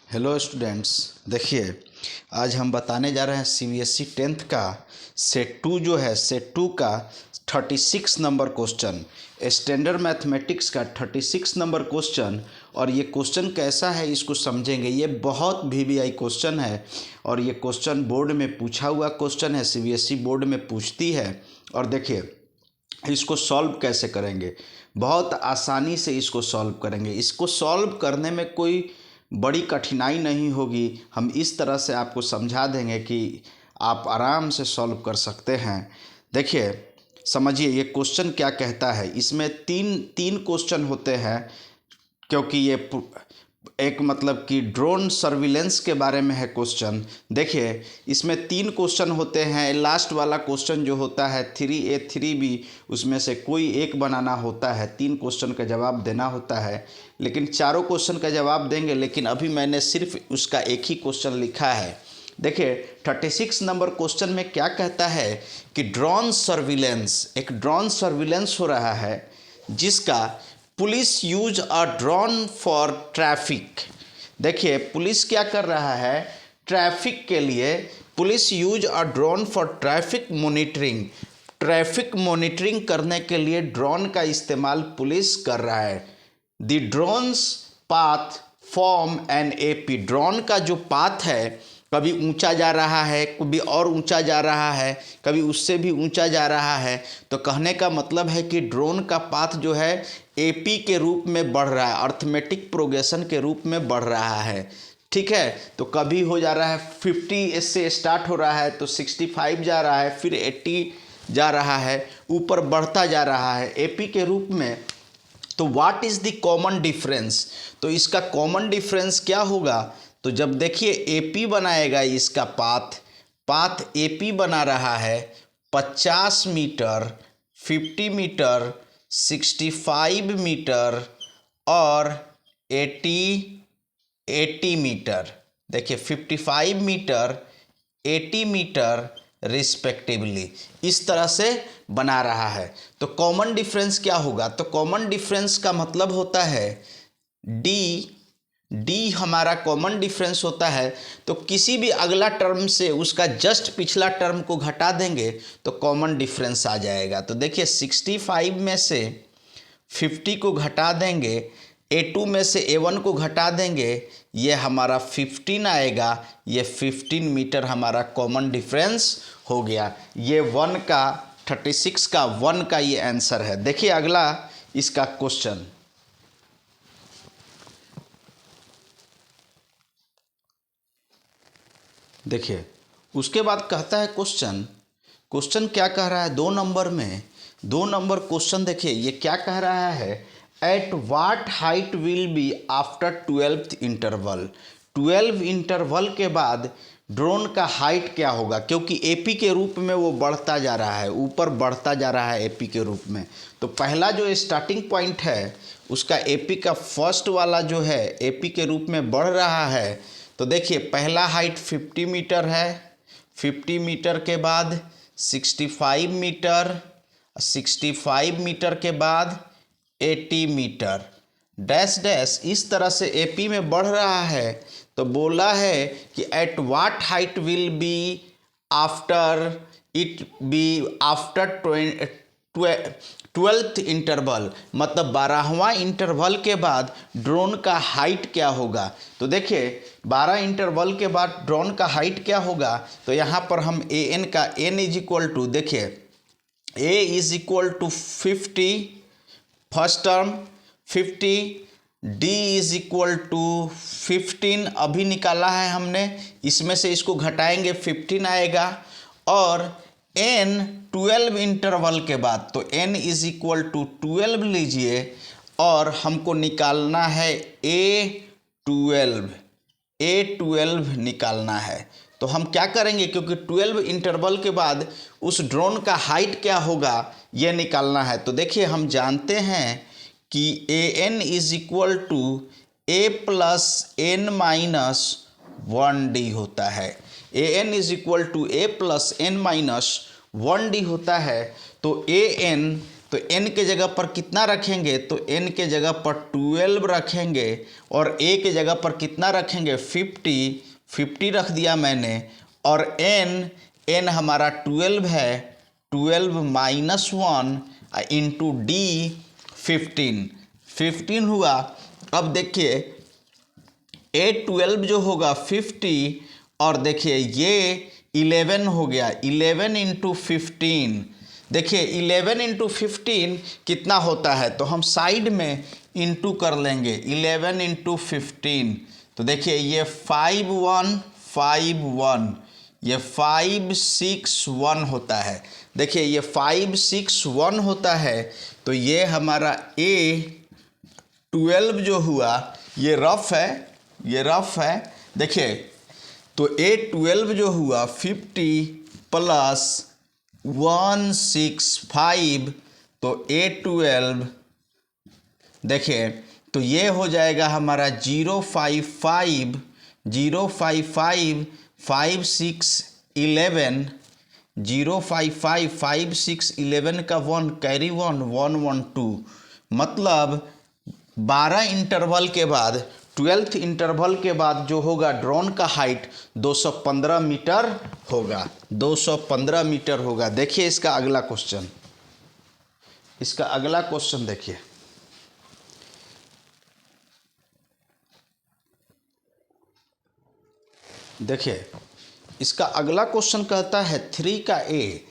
Hello students, देखिए आज हम बताने जा रहे हैं सीबीएसई 10th का सेट 2 जो है सेट 2 का 36 नंबर क्वेश्चन, स्टैंडर्ड मैथमेटिक्स का 36 नंबर क्वेश्चन। और ये क्वेश्चन कैसा है इसको समझेंगे। ये बहुत वीवीआई क्वेश्चन है और ये क्वेश्चन बोर्ड में पूछा हुआ क्वेश्चन है, सीबीएसई बोर्ड में पूछती है। और देखिए इसको सॉल्व कैसे करेंगे, बहुत आसानी से इसको सॉल्व करेंगे। इसको सॉल्व करने में कोई बड़ी कठिनाई नहीं होगी। हम इस तरह से आपको समझा देंगे कि आप आराम से सॉल्व कर सकते हैं। देखिए समझिए ये क्वेश्चन क्या कहता है। इसमें तीन क्वेश्चन होते हैं, क्योंकि ये एक मतलब कि ड्रोन सर्विलेंस के बारे में है क्वेश्चन। देखिए इसमें 3 क्वेश्चन होते हैं। लास्ट वाला क्वेश्चन जो होता है 3A 3B, उसमें से कोई एक बनाना होता है। 3 क्वेश्चन का जवाब देना होता है, लेकिन चारों क्वेश्चन का जवाब देंगे। लेकिन अभी मैंने सिर्फ उसका एक ही क्वेश्चन लिखा है। देखिए 36 नंबर क्वेश्चन में क्या कहता है कि ड्रोन सर्विलेंस, एक ड्रोन सर्विलेंस हो रहा है जिसका police use a drone for traffic. देखिए पुलिस क्या कर रहा है, ट्रैफिक के लिए police use a drone for traffic monitoring. Traffic monitoring करने के लिए ड्रोन का इस्तेमाल पुलिस कर रहा है। The drones path form an AP. Drone का जो पाथ है कभी ऊंचा जा रहा है, कभी और ऊंचा जा रहा है, कभी उससे भी ऊंचा जा रहा है। तो कहने का मतलब है कि ड्रोन का पाथ जो है एपी के रूप में बढ़ रहा है, अर्थमेटिक प्रोग्रेशन के रूप में बढ़ रहा है। ठीक है, तो कभी हो जा रहा है 50 से स्टार्ट हो रहा है तो 65 जा रहा है, फिर 80 जा रहा है, ऊपर बढ़ता जा रहा है एपी के रूप में। तो what is the common difference, तो इसका कॉमन डिफरेंस क्या होगा। तो जब देखिए एपी बनाएगा, इसका पाथ एपी बना रहा है 50 मीटर, 50 मीटर, 65 मीटर और 80 मीटर। देखिए 55 मीटर, 80 मीटर रिस्पेक्टिवली, इस तरह से बना रहा है। तो कॉमन डिफरेंस क्या होगा, तो कॉमन डिफरेंस का मतलब होता है डी हमारा कॉमन डिफरेंस होता है। तो किसी भी अगला टर्म से उसका जस्ट पिछला टर्म को घटा देंगे तो कॉमन डिफरेंस आ जाएगा। तो देखिए 65 में से 50 को घटा देंगे, A2 में से A1 को घटा देंगे, ये हमारा 15 आएगा। ये 15 मीटर हमारा कॉमन डिफरेंस हो गया। ये 1 का 36 का 1 का ये आंसर है। देखिए अगला इसका क्वेश्चन, देखिए उसके बाद कहता है क्वेश्चन क्या कह रहा है 2 नंबर में। 2 नंबर क्वेश्चन देखिए ये क्या कह रहा है, at what height will be after 12th interval. 12 interval के बाद ड्रोन का हाइट क्या होगा, क्योंकि एपी के रूप में वो बढ़ता जा रहा है, ऊपर बढ़ता जा रहा है एपी के रूप में। तो पहला जो स्टार्टिंग पॉइंट है उसका एपी का फर्स्ट वाला जो है एपी के रूप में बढ़ रहा है। तो देखिए पहला हाइट 50 मीटर है, 50 मीटर के बाद 65 मीटर, 65 मीटर के बाद 80 मीटर, डैश डैश इस तरह से एपी में बढ़ रहा है। तो बोला है कि at what height will be after it be after 12th interval, मतलब 12वां इंटरवल के बाद ड्रोन का हाइट क्या होगा। तो देखिए 12 इंटरवल के बाद ड्रोन का हाइट क्या होगा। तो यहाँ पर हम एन का एन इज इक्वल टू, देखिए a is equal to 50 first term 50, d is equal to 15 अभी निकाला है हमने, इसमें से इसको घटाएंगे 15 आएगा। और एन 12 इंटरवल के बाद, तो एन इज इक्वल टू 12 लीजिए और हमको निकालना है A12 निकालना है। तो हम क्या करेंगे, क्योंकि 12 इंटरवल के बाद उस ड्रोन का हाइट क्या होगा ये निकालना है। तो देखिए हम जानते हैं कि an is equal to a plus n minus 1d होता है। an is equal to a plus n minus 1d होता है। तो an तो n के जगह पर कितना रखेंगे, तो n के जगह पर 12 रखेंगे और a के जगह पर कितना रखेंगे 50 रख दिया मैंने। और n हमारा 12 है, 12 माइनस 1 इंटू d 15 हुआ। अब देखिए A12 जो होगा 50 और देखिए ये 11 हो गया, 11 इंटू 15। देखिए 11 इंटू 15 कितना होता है, तो हम साइड में इंटू कर लेंगे 11 इंटू 15। तो देखिए ये 5151, ये 561 होता है। देखिए ये 561 होता है। तो ये हमारा A12 जो हुआ ये रफ है, ये रफ है। देखिए तो A12 जो हुआ 50 प्लस 165, तो A12 देखिए तो ये हो जाएगा हमारा 055 055 5611 055 5611 का 1 कैरी 112, मतलब 12 इंटरवल के बाद 12th इंटरवल के बाद जो होगा ड्रोन का हाइट 215 मीटर होगा, 215 मीटर होगा। देखिए इसका अगला क्वेश्चन, इसका अगला क्वेश्चन देखिए। देखिए इसका अगला क्वेश्चन कहता है 3 का ए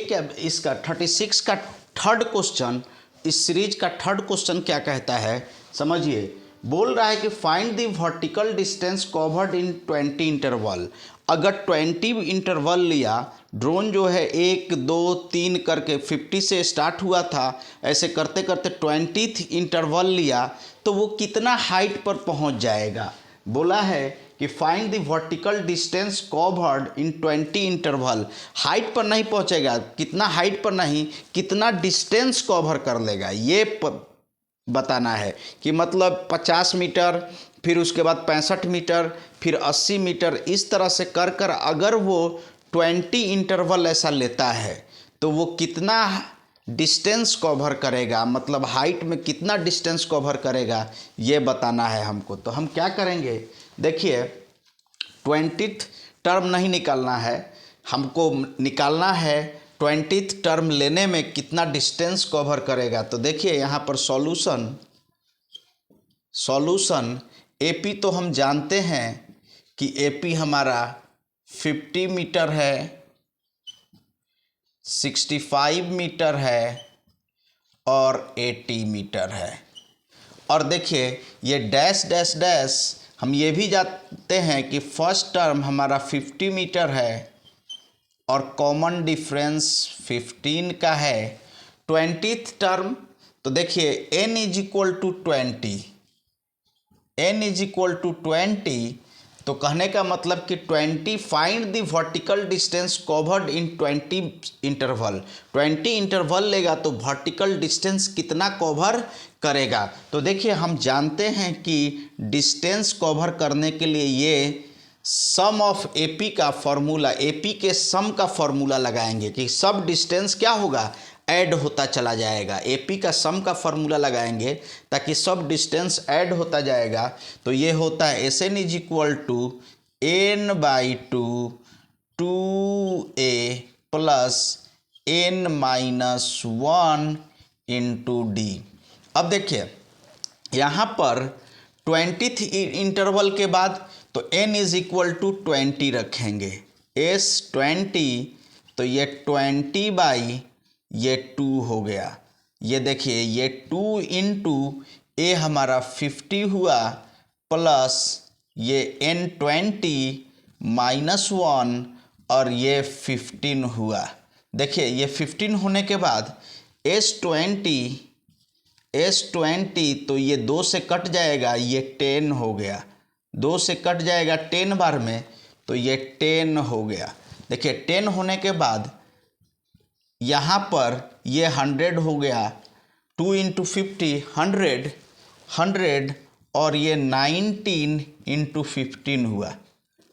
क्या, इसका 36 का थर्ड क्वेश्चन, इस सीरीज का थर्ड क्वेश्चन क्या कहता है समझिए। बोल रहा है कि find the vertical distance covered in 20 interval. अगर 20 इंटरवल लिया, ड्रोन जो है 1 2 3 करके 50 से स्टार्ट हुआ था, ऐसे करते करते 20th इंटरवल लिया, तो वो कितना हाइट पर पहुंच जाएगा। बोला है कि find the vertical distance covered in 20 interval. Height पर नहीं पहुंचेगा, कितना हाइट पर नहीं, कितना डिस्टेंस कवर कर लेगा ये बताना है। कि मतलब 50 मीटर, फिर उसके बाद 65 मीटर, फिर 80 मीटर, इस तरह से कर कर अगर वो 20 इंटरवल ऐसा लेता है तो वो कितना डिस्टेंस कवर करेगा, मतलब हाइट में कितना डिस्टेंस कवर करेगा ये बताना है हमको। तो हम क्या करेंगे, देखिए 20th टर्म नहीं निकालना है हमको, निकालना है 20th टर्म लेने में कितना डिस्टेंस कवर करेगा। तो देखिए यहाँ पर सॉल्यूशन एपी तो हम जानते हैं कि एपी हमारा 50 मीटर है, 65 मीटर है और 80 मीटर है। और देखिए ये डैश डैश डैश हम ये भी जानते हैं कि फर्स्ट टर्म हमारा 50 मीटर है और कॉमन डिफरेंस 15 का है। 20th टर्म तो देखिए n is equal to 20, n is equal to 20, तो कहने का मतलब कि 20 find the vertical distance covered in 20 interval. 20 interval लेगा तो वर्टिकल डिस्टेंस कितना कवर करेगा। तो देखिए हम जानते हैं कि डिस्टेंस कवर करने के लिए ये सम ऑफ एपी का फॉर्मूला, एपी के सम का फॉर्मूला लगाएंगे कि सब डिस्टेंस क्या होगा, ऐड होता चला जाएगा। एपी का सम का फॉर्मूला लगाएंगे ताकि सब डिस्टेंस ऐड होता जाएगा। तो ये होता है S n is equal to n by 2 a plus n minus 1 into d. अब देखिए यहाँ पर 20th इंटरवल के बाद तो n इज इक्वल टू 20 रखेंगे, s 20, तो ये 20 बाई ये 2 हो गया। ये देखिए ये 2 इंटू ए हमारा 50 हुआ प्लस ये n 20 माइनस 1 और ये 15 हुआ। देखिए ये 15 होने के बाद s 20 तो ये 2 से कट जाएगा, ये 10 हो गया, 2 से कट जाएगा 10 बार में, तो ये 10 हो गया। देखिए 10 होने के बाद यहाँ पर ये 100 हो गया, 2 इंटू 50 100 और ये 19 इंटू 15 हुआ,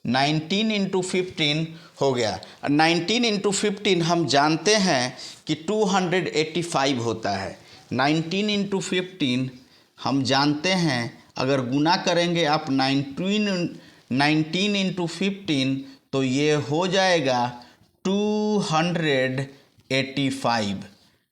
19 इंटू 15 हो गया। 19 इंटू 15 हम जानते हैं कि 285 होता है। 19 इंटू 15 हम जानते हैं, अगर गुना करेंगे आप 19 इंटू 15 तो ये हो जाएगा 285।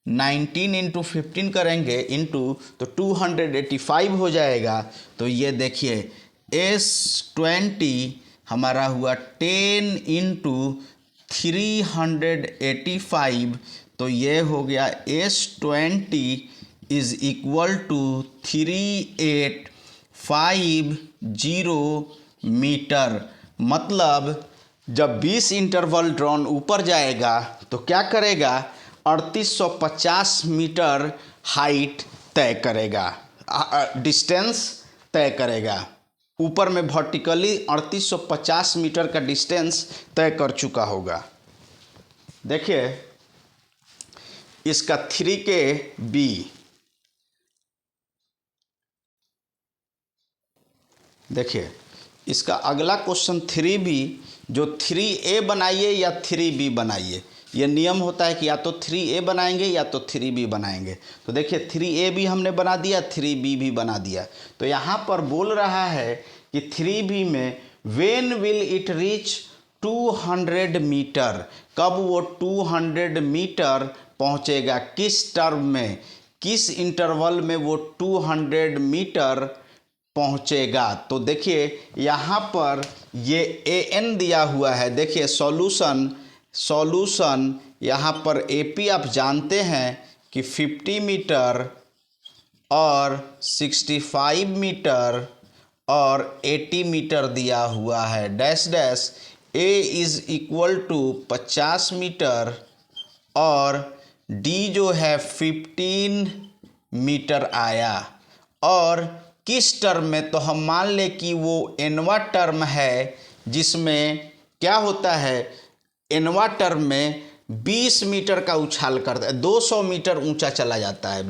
19 इंटू 15 करेंगे इंटू तो 285 हो जाएगा। तो ये देखिए S20 हमारा हुआ 10 इंटू 385, तो ये हो गया S20 is equal to 3850 metre. मतलब जब 20 इंटरवल ड्रोन ऊपर जाएगा तो क्या करेगा, 3850 मीटर हाइट तय करेगा, डिस्टेंस तय करेगा। ऊपर में वर्टिकली 3850 मीटर का डिस्टेंस तय कर चुका होगा। देखिए इसका 3KB, देखिए इसका अगला क्वेश्चन 3B, जो 3A बनाइए या 3B बनाइए। ये नियम होता है कि या तो 3A बनाएंगे या तो 3B बनाएंगे। तो देखिए 3A भी हमने बना दिया, 3B भी बना दिया। तो यहाँ पर बोल रहा है कि 3B में when will it reach 200 metre, कब वो 200 मीटर पहुँचेगा, किस टर्म में, किस इंटरवल में वो 200 मीटर पहुँचेगा। तो देखिए यहाँ पर ये AN दिया हुआ है। देखिए सॉल्यूशन यहाँ पर AP आप जानते हैं कि 50 मीटर और 65 मीटर और 80 मीटर दिया हुआ है। Dash dash A is equal to 50 metre और D जो है 15 मीटर आया। और किस टर्म में, तो हम मान ले कि वो nवा टर्म है जिसमें क्या होता है, nवा टर्म में 20 मीटर का उछाल करता है, 200 मीटर ऊंचा चला जाता है।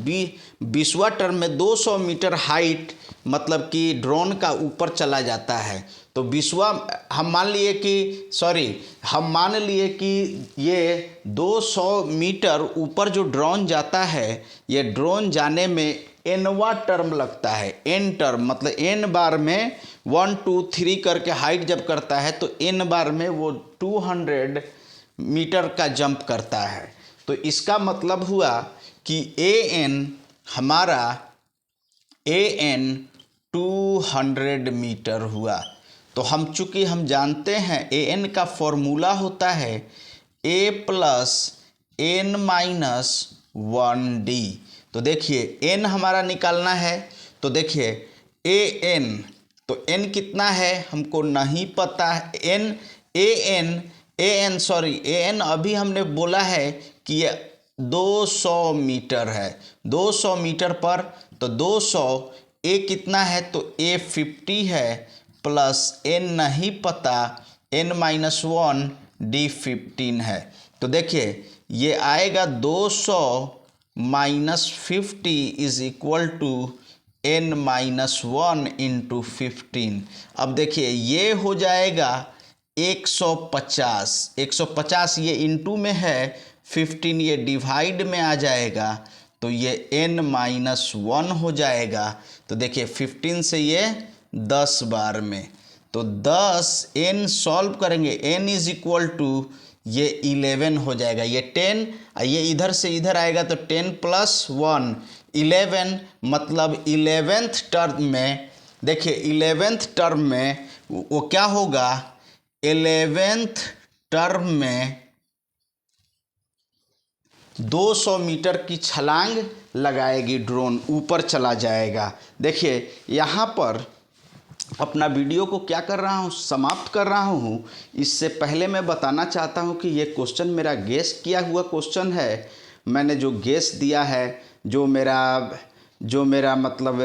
20वां टर्म में 200 मीटर हाइट मतलब कि ड्रोन का ऊपर चला जाता है। तो 20वां हम मान लिए कि ये 200 मीटर ऊपर जो ड्रोन जाता है, ये ड्रोन जाने में nवा टर्म लगता है। n टर्म मतलब n बार में 1 2 3 करके हाइट जब करता है तो n बार में वो 200 मीटर का जंप करता है। तो इसका मतलब हुआ कि हमारा AN 200 मीटर हुआ। तो चूँकि हम जानते हैं AN का फॉर्मूला होता है A + n-1D। तो देखिए n हमारा निकालना है। तो देखिए AN, तो n कितना है हमको नहीं पता है। AN अभी हमने बोला है कि ये 200 मीटर है। 200 मीटर पर तो 200 A कितना है, तो A 50 है प्लस n नहीं पता n-1 D 15 है। तो देखिए ये आएगा 200 - 50 is equal to n-1 into 15। अब देखिए ये हो जाएगा 150। 150 ये इंटू में है, 15 ये डिवाइड में आ जाएगा, तो ये n-1 हो जाएगा। तो देखिए 15 से ये 10 बार में, तो 10 n सॉल्व करेंगे, n इज इक्वल टू ये 11 हो जाएगा। ये 10, ये इधर से इधर आएगा तो 10 + 1 11, मतलब 11th टर्म में। देखिए 11th टर्म में वो क्या होगा, 11th टर्म में 200 मीटर की छलांग लगाएगी, ड्रोन ऊपर चला जाएगा। देखिए यहाँ पर अपना वीडियो को क्या कर रहा हूँ, समाप्त कर रहा हूँ। इससे पहले मैं बताना चाहता हूँ कि ये क्वेश्चन मेरा गेस किया हुआ क्वेश्चन है। मैंने जो गेस दिया है, जो मेरा मतलब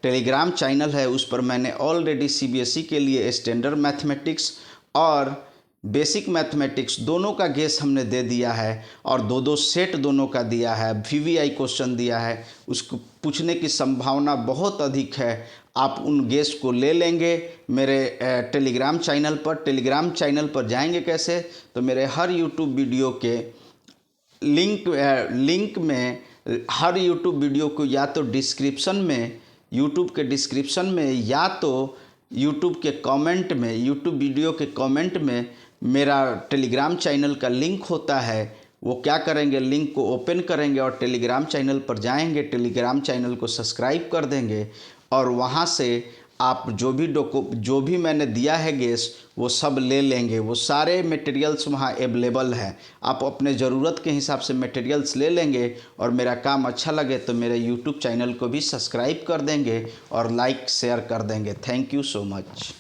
टेलीग्राम चैनल है, उस पर मैंने ऑलरेडी CBSE के लिए स्टैंडर्ड मैथमेटिक्स और बेसिक मैथमेटिक्स दोनों का गेस हमने दे दिया है, और 2-2 सेट दोनों का दिया है। VVI क्वेश्चन दिया है, उसको पूछने की संभावना बहुत अधिक है। आप उन गेस्ट को ले लेंगे मेरे टेलीग्राम चैनल पर जाएंगे कैसे, तो मेरे हर यूट्यूब वीडियो के लिंक में, हर यूट्यूब वीडियो को या तो डिस्क्रिप्शन में, यूट्यूब के डिस्क्रिप्शन में, या तो यूट्यूब के कमेंट में, यूट्यूब वीडियो के कमेंट में मेरा टेलीग्राम चैनल का लिंक होता है। वो क्या करेंगे, लिंक को ओपन करेंगे और टेलीग्राम चैनल पर जाएंगे, टेलीग्राम चैनल को सब्सक्राइब कर देंगे और वहाँ से आप जो भी मैंने दिया है गैस वो सब ले लेंगे। वो सारे मटेरियल्स वहाँ अवेलेबल हैं, आप अपने ज़रूरत के हिसाब से मटेरियल्स ले लेंगे और मेरा काम अच्छा लगे तो मेरे यूट्यूब चैनल को भी सब्सक्राइब कर देंगे और लाइक शेयर कर देंगे। Thank you so much.